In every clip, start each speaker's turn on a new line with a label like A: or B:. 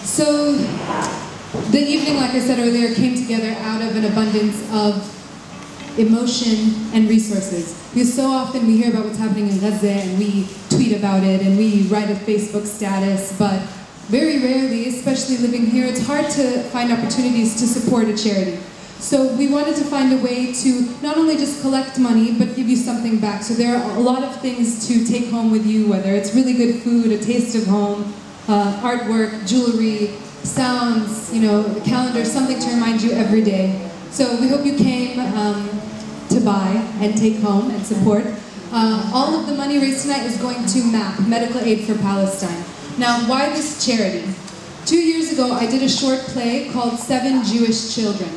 A: So the evening, like I said earlier, came together out of an abundance of emotion and resources. Because so often we hear about what's happening in Gaza and we tweet about it and we write a Facebook status, but very rarely, especially living here, it's hard to find opportunities to support a charity. So we wanted to find a way to not only just collect money, but give you something back. So there are a lot of things to take home with you, whether it's really good food, a taste of home, artwork, jewelry, sounds, a calendar, something to remind you every day. So we hope you came to buy and take home and support. All of the money raised tonight is going to MAP, Medical Aid for Palestine. Now, why this charity? 2 years ago, I did a short play called 7 Jewish Children.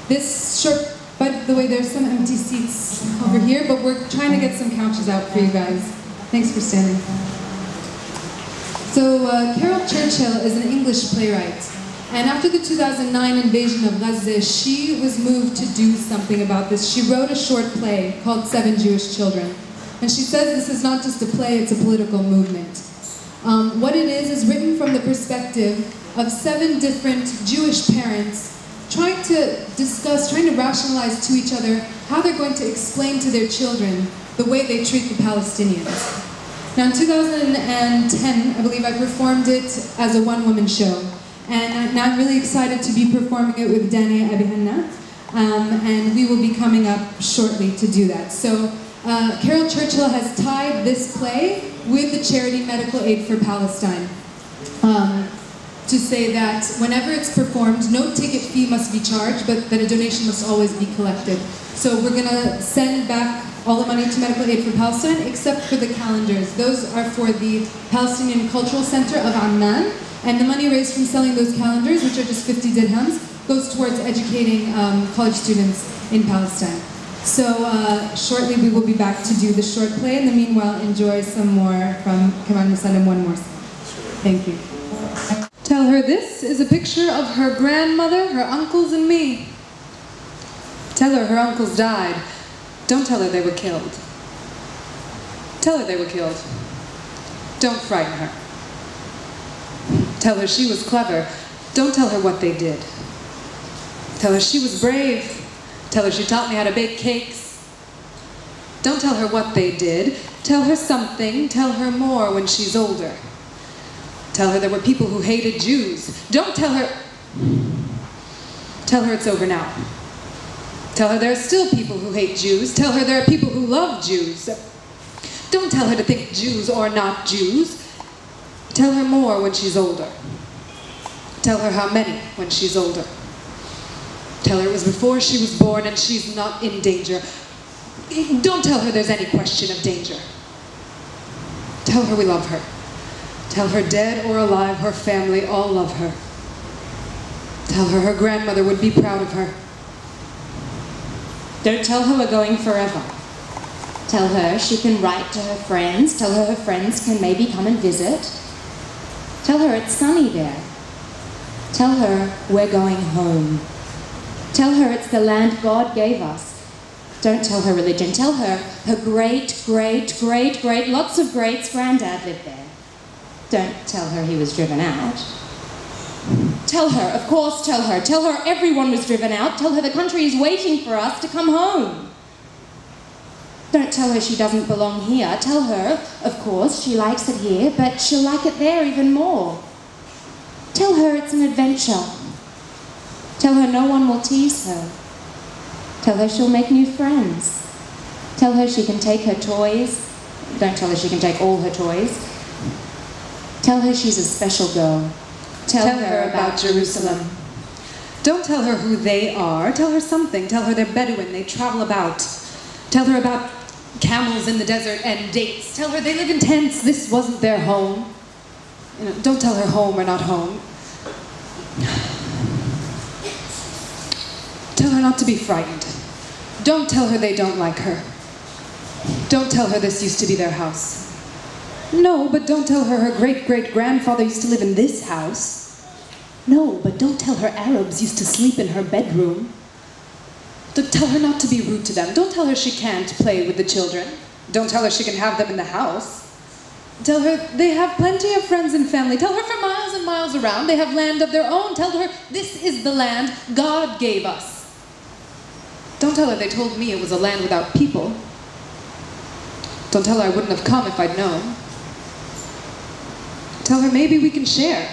A: This short, by the way, there's some empty seats over here, but we're trying to get some couches out for you guys. Thanks for standing. So Carol Churchill is an English playwright. And after the 2009 invasion of Gaza, she was moved to do something about this. She wrote a short play called 7 Jewish Children. And she says this is not just a play, it's a political movement. What it is written from the perspective of 7 different Jewish parents trying to discuss, trying to rationalize to each other how they're going to explain to their children the way they treat the Palestinians. Now in 2010, I believe I performed it as a one-woman show. And now I'm really excited to be performing it with Dani Abihanna, and we will be coming up shortly to do that. So Carol Churchill has tied this play with the charity Medical Aid for Palestine to say that whenever it's performed, no ticket fee must be charged, but that a donation must always be collected. So we're going to send back all the money to Medical Aid for Palestine, except for the calendars. Those are for the Palestinian Cultural Center of Amman. And the money raised from selling those calendars, which are just 50 dirhams, goes towards educating college students in Palestine. So shortly we will be back to do the short play. In the meanwhile, enjoy some more from Kamal Musallam, one more. Thank you. Tell her this is a picture of her grandmother, her uncles, and me. Tell her uncles died. Don't tell her they were killed. Tell her they were killed. Don't frighten her. Tell her she was clever. Don't tell her what they did. Tell her she was brave. Tell her she taught me how to bake cakes. Don't tell her what they did. Tell her something. Tell her more when she's older. Tell her there were people who hated Jews. Don't tell her... Tell her it's over now. Tell her there are still people who hate Jews. Tell her there are people who love Jews. Don't tell her to think Jews or not Jews. Tell her more when she's older. Tell her how many when she's older. Tell her it was before she was born and she's not in danger. Don't tell her there's any question of danger. Tell her we love her. Tell her dead or alive, her family all love her. Tell her her grandmother would be proud of her.
B: Don't tell her we're going forever. Tell her she can write to her friends. Tell her her friends can maybe come and visit. Tell her it's sunny there. Tell her we're going home. Tell her it's the land God gave us. Don't tell her religion. Tell her her great, lots of greats granddad lived there. Don't tell her he was driven out. Tell her, of course tell her. Tell her everyone was driven out. Tell her the country is waiting for us to come home. Don't tell her she doesn't belong here. Tell her, of course, she likes it here, but she'll like it there even more. Tell her it's an adventure. Tell her no one will tease her. Tell her she'll make new friends. Tell her she can take her toys. Don't tell her she can take all her toys. Tell her she's a special girl. Tell her about Jerusalem.
A: Don't tell her who they are. Tell her something. Tell her they're Bedouin, they travel about. Tell her about camels in the desert and dates. Tell her they live in tents, this wasn't their home. Don't tell her home or not home. Tell her not to be frightened. Don't tell her they don't like her. Don't tell her this used to be their house. No, but don't tell her her great-great-grandfather used to live in this house. No, but don't tell her Arabs used to sleep in her bedroom. Don't tell her not to be rude to them. Don't tell her she can't play with the children. Don't tell her she can have them in the house. Tell her they have plenty of friends and family. Tell her for miles and miles around they have land of their own. Tell her this is the land God gave us. Don't tell her they told me it was a land without people. Don't tell her I wouldn't have come if I'd known. Tell her maybe we can share.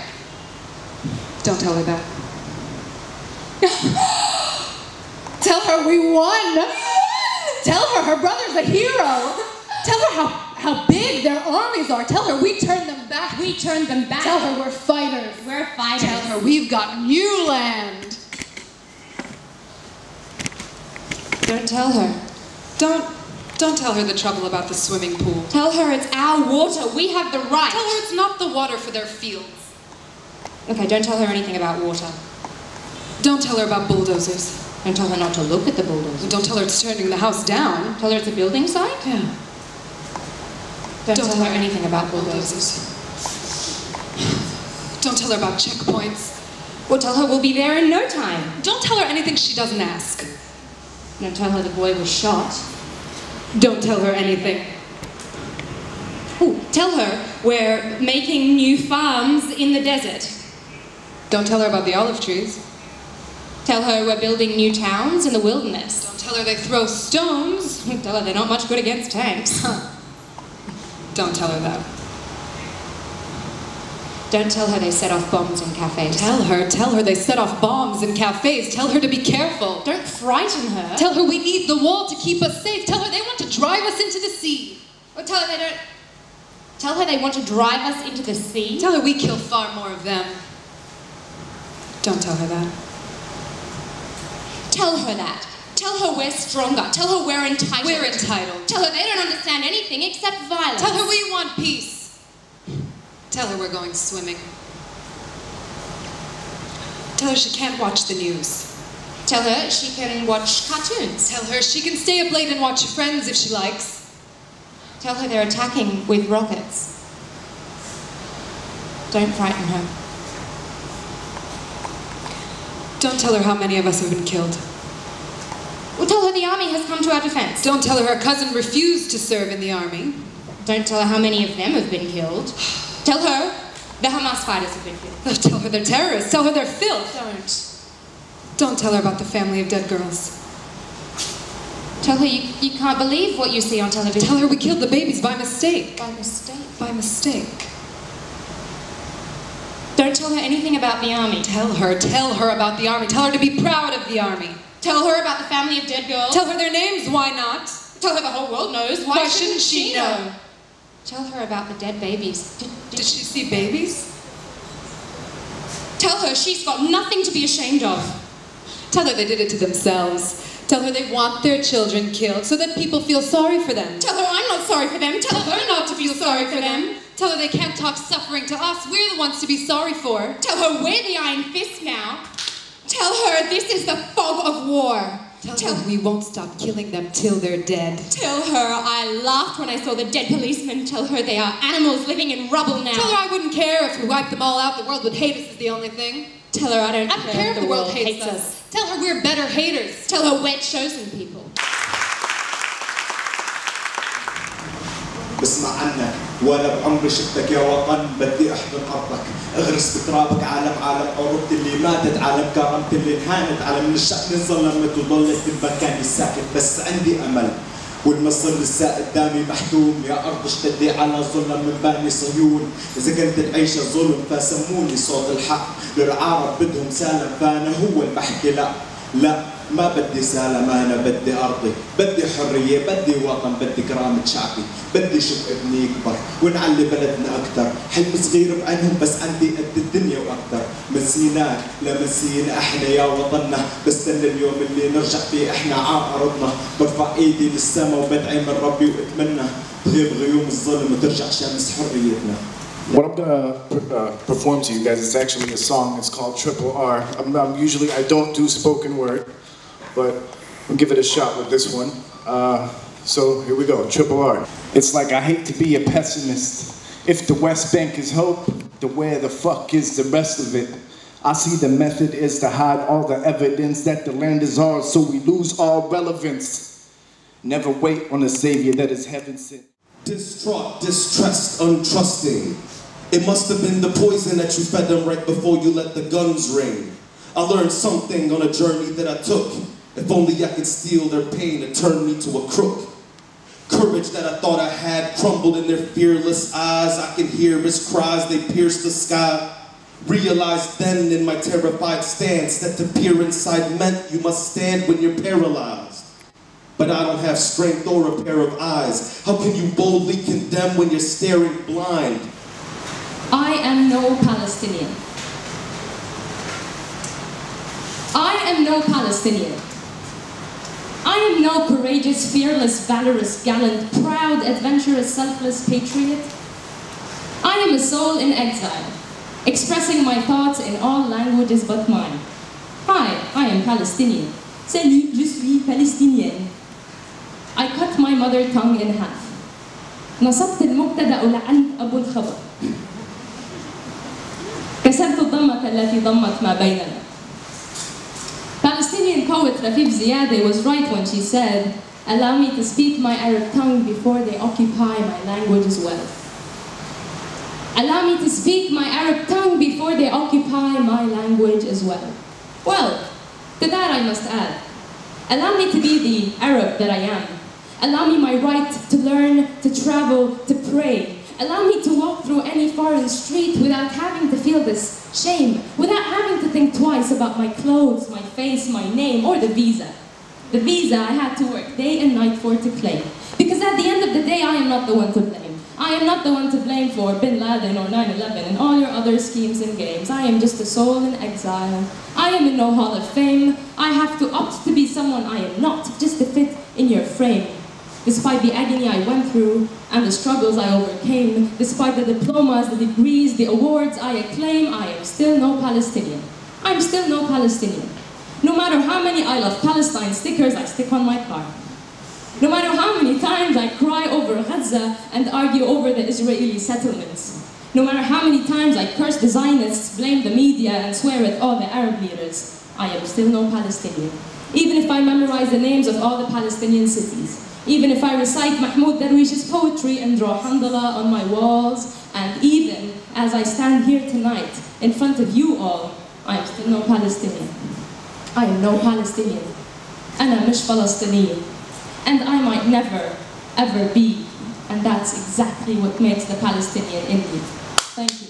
A: Don't tell her that. Tell her we won! Tell her her brother's a hero! Tell her how big their armies are. Tell her we turned them back.
B: We turned them back.
A: Tell her we're fighters.
B: We're fighters.
A: Tell her we've got new land.
B: Don't tell her.
A: Don't tell her the trouble about the swimming pool.
B: Tell her it's our water. We have the right.
A: Tell her it's not the water for their fields.
B: Okay, don't tell her anything about water.
A: Don't tell her about bulldozers.
B: Don't tell her not to look at the bulldozer.
A: Don't tell her it's turning the house down.
B: Tell her it's a building site?
A: Yeah.
B: Don't tell her anything about bulldozers.
A: Don't tell her about checkpoints.
B: Or tell her we'll be there in no time.
A: Don't tell her anything she doesn't ask.
B: Don't tell her the boy was shot.
A: Don't tell her anything.
B: Ooh, tell her we're making new farms in the desert.
A: Don't tell her about the olive trees.
B: Tell her we're building new towns in the wilderness.
A: Don't tell her they throw stones.
B: Tell her they're not much good against tanks.
A: Don't tell her that.
B: Don't tell her they set off bombs in cafes.
A: Tell her they set off bombs in cafes. Tell her to be careful.
B: Don't frighten her.
A: Tell her we need the wall to keep us safe. Tell her they want to drive us into the sea.
B: Or tell her they don't... Tell her they want to drive us into the sea.
A: Tell her we kill far more of them. Don't tell her that.
B: Tell her that. Tell her we're stronger. Tell her we're entitled.
A: We're entitled.
B: Tell her they don't understand anything except violence.
A: Tell her we want peace. Tell her we're going swimming. Tell her she can't watch the news.
B: Tell her she can watch cartoons.
A: Tell her she can stay up late and watch Friends if she likes.
B: Tell her they're attacking with rockets. Don't frighten her.
A: Don't tell her how many of us have been killed.
B: Well, tell her the army has come to our defense.
A: Don't tell her her cousin refused to serve in the army.
B: Don't tell her how many of them have been killed. Tell her the Hamas fighters have been killed.
A: Tell her they're terrorists. Tell her they're filth.
B: Don't
A: tell her about the family of dead girls.
B: Tell her you can't believe what you see on television.
A: Tell her we killed the babies by mistake.
B: By mistake?
A: By mistake.
B: Don't tell her anything about the army.
A: Tell her about the army. Tell her to be proud of the army.
B: Tell her about the family of dead girls.
A: Tell her their names, why not?
B: Tell her the whole world knows.
A: Why shouldn't she know?
B: Tell her about the dead babies.
A: Did she see babies?
B: Tell her she's got nothing to be ashamed of.
A: Tell her they did it to themselves. Tell her they want their children killed so that people feel sorry for them.
B: Tell her I'm not sorry for them. Tell her
A: not to feel sorry for them. Tell her they can't talk suffering to us. We're the ones to be sorry for.
B: Tell her we're the Iron Fist now. Tell her this is the fog of war.
A: Tell her we won't stop killing them till they're dead.
B: Tell her I laughed when I saw the dead policemen. Tell her they are animals living in rubble now.
A: Tell her I wouldn't care if we wiped them all out. The world would hate us is the only thing.
B: Tell her I don't
A: care if the world hates us. Tell her we're better haters.
B: Tell her we're chosen people.
C: بسمع عنك ولا بعمري شفتك يا وطن بدي احضن ارضك اغرس بترابك عالم عروبتي اللي ماتت عالم كرامتي اللي انهانت عالم الشأن انظلمت وضلت بمكاني ساكت بس عندي امل والمصر لسه قدامي محتوم يا ارض اشتدي على ظلم من بني صهيون اذا كنت تعيش الظلم فسموني صوت الحق للعرب بدهم سالم فانا هو اللي بحكي لا ما بدي سالم انا بدي ارضي بدي حريه بدي وطن بدي كرامه شعبي بدي شوف ابني يكبر ونعلي بلدنا اكثر حلم صغير بعينهم بس عندي قد الدنيا واكثر من سيناء لمسينا احنا يا وطننا بستنى اليوم اللي نرجع فيه احنا على ارضنا برفع ايدي للسما وبدعي من ربي واتمنى تغيب غيوم الظلم وترجع شمس حريتنا.
D: What I'm gonna perform to you guys is actually a song. It's called Triple R. Usually I don't do spoken word, but I'll give it a shot with this one. So here we go, Triple R. It's like I hate to be a pessimist. If the West Bank is hope, then where the fuck is the rest of it? I see the method is to hide all the evidence that the land is ours, so we lose all relevance. Never wait on a savior that is heaven sent.
E: Distraught, distressed, untrusting. It must have been the poison that you fed them right before you let the guns ring. I learned something on a journey that I took. If only I could steal their pain and turn me to a crook. Courage that I thought I had crumbled in their fearless eyes. I can hear his cries, they pierce the sky. Realized then in my terrified stance that to peer inside meant you must stand when you're paralyzed. But I don't have strength or a pair of eyes. How can you boldly condemn when you're staring blind?
B: I am no Palestinian. I am no Palestinian. I am no courageous, fearless, valorous, gallant, proud, adventurous, selfless patriot. I am a soul in exile, expressing my thoughts in all languages but mine. Hi, I am Palestinian. Salut, je suis palestinienne. I cut my mother tongue in half. نصبت المبتدأ لعند أبو الخبر. كسرت الضمة التي ضمت ما بيننا. Palestinian poet Rafif Ziadeh was right when she said, "Allow me to speak my Arab tongue before they occupy my language as well." Allow me to speak my Arab tongue before they occupy my language as well. Well, to that I must add, allow me to be the Arab that I am. Allow me my right to learn, to travel, to pray. Allow me to walk through any foreign street without having to feel this shame, without having to think twice about my clothes, my face, my name, or the visa. The visa I had to work day and night for to claim. Because at the end of the day, I am not the one to blame. I am not the one to blame for Bin Laden or 9/11 and all your other schemes and games. I am just a soul in exile. I am in no hall of fame. I have to opt to be someone I am not, just to fit in your frame. Despite the agony I went through and the struggles I overcame, despite the diplomas, the degrees, the awards I acclaim, I am still no Palestinian. I'm still no Palestinian. No matter how many I love Palestine stickers I stick on my car. No matter how many times I cry over Gaza and argue over the Israeli settlements. No matter how many times I curse the Zionists, blame the media, and swear at all the Arab leaders, I am still no Palestinian. Even if I memorize the names of all the Palestinian cities. Even if I recite Mahmoud Darwish's poetry and draw handala on my walls, and even as I stand here tonight in front of you all, I am still no Palestinian. I am no Palestinian. أنا مش فلسطينية. And I might never, ever be. And that's exactly what makes the Palestinian in me. Thank you.